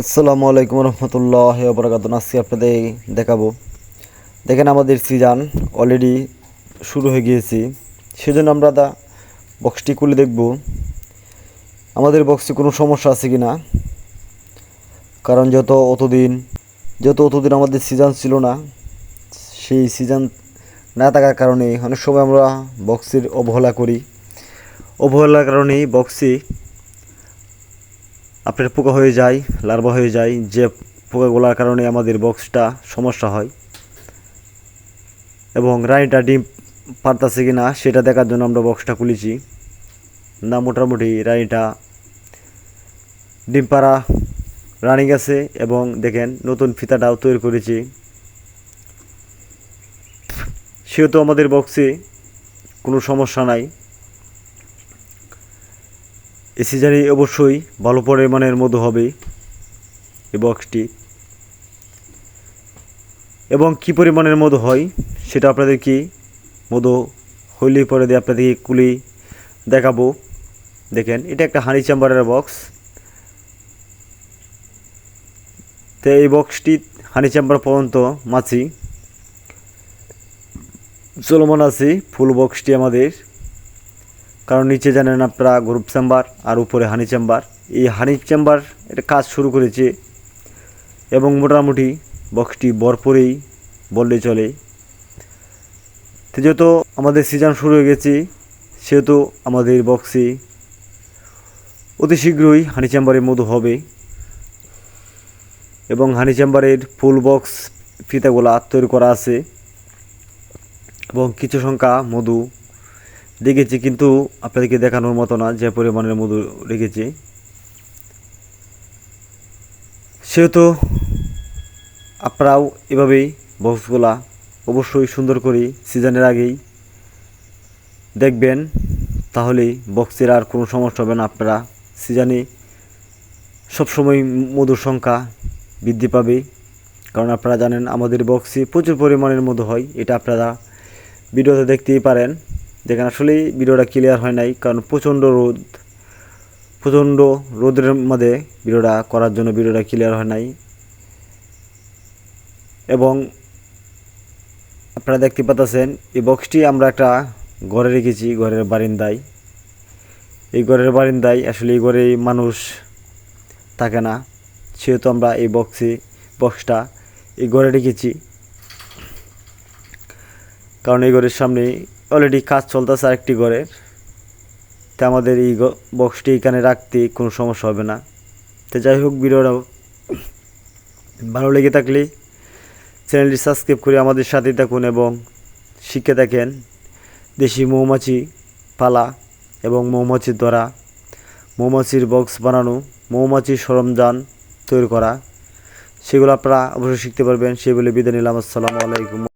আসসালামু আলাইকুম রহমতুল্লাহ বরকাত। আজকে আপনাদের দেখাবো, দেখেন আমাদের সিজন অলরেডি শুরু হয়ে গিয়েছে। সেজন্য আমরা বক্সটি খুলে দেখব আমাদের বক্সে কোনো সমস্যা আছে কি না। কারণ অতদিন আমাদের সিজন ছিল না, সেই সিজন না থাকার কারণে অনেক সময় আমরা বক্সের অবহেলার কারণেই বক্সে আপনার পোকা হয়ে যায়, লার্ভা হয়ে যায়, যে পোকাগুলোর কারণে আমাদের বক্সটা সমস্যা হয়। এবং রানীটা ডিম পারতাছে কি না সেটা দেখার জন্য আমরা বক্সটা খুলেছি। না, মোটামুটি রানীটা ডিম পাড়া রানিং আছে। এবং দেখেন নতুন ফিতাটাও তৈরি করেছি, সেহেতু আমাদের বক্সে কোনো সমস্যা নাই। এই সিজনে অবশ্যই ভালো পরিমাণের মধু হবে এই বক্সটি। এবং কি পরিমাণের মধু হয় সেটা আপনাদেরকে মধু হইলে পরে দিয়ে আপনাদেরকে খুলে দেখাবো। দেখেন, এটা একটা হানি চেম্বারের বক্স। তো এই বক্সটি হানি চেম্বার পর্যন্ত মাছি চলমান আছে ফুল বক্সটি আমাদের। কারণ নিচে জানেন আপনারা গ্রুপ চেম্বার আর উপরে হানি চেম্বার। এই হানি চেম্বার এটা কাজ শুরু করেছে এবং মোটামুটি বক্সটি ভরপুরেই বললে চলে। তো যেহেতু আমাদের সিজন শুরু হয়ে গেছে, সেহেতু আমাদের বক্সে অতি শীঘ্রই হানি চেম্বারে মধু হবে। এবং হানি চেম্বারের ফুল বক্স ফিতাগুলা তৈরি করা আছে এবং কিছু সংখ্যা মধু রেখেছি, কিন্তু আপনাদেরকে দেখানোর মতো না যে পরিমাণের মধু রেখেছি। সেহেতু আপনারাও এভাবেই বক্সগুলা অবশ্যই সুন্দর করে সিজনের আগেই দেখবেন, তাহলেই বক্সের আর কোনো সমস্যা হবে না। আপনারা সিজনে সবসময় মধুর সংখ্যা বৃদ্ধি পাবে। কারণ আপনারা জানেন আমাদের বক্সে প্রচুর পরিমাণের মধু হয়। এটা আপনারা ভিডিওতে দেখতেই পারেন। দেখেন, আসলেই ভিডিওটা ক্লিয়ার হয় নাই, কারণ প্রচণ্ড রোদের মধ্যে ভিডিওটা করার জন্য ভিডিওটা ক্লিয়ার হয় নাই। এবং আপনারা দেখতে পাচ্ছেন এই বক্সটি আমরা একটা ঘরে রেখেছি, ঘরের বারিন্দায়। এই ঘরের বারিন্দায় আসলে এই ঘরে মানুষ থাকে না, সেহেতু আমরা এই বক্সটা এই ঘরে রেখেছি। কারণ এই ঘরের সামনে অলরেডি কাজ চলতেছে আরেকটি ঘরের। তো আমাদের এই বক্সটি এখানে রাখতে কোনো সমস্যা হবে না। তো যাই হোক, ভিডিওটা ভালো লেগে থাকলে চ্যানেলটি সাবস্ক্রাইব করে আমাদের সাথে থাকুন এবং শিখে থাকেন দেশি মৌমাছি পালা এবং মৌমাছির দ্বারা মৌমাছির বক্স বানানো, মৌমাছির সরঞ্জাম তৈরি করা, সেগুলো আপনারা অবশ্যই শিখতে পারবেন। সেই বলে বিদায় নিলাম। আসসালামু আলাইকুম।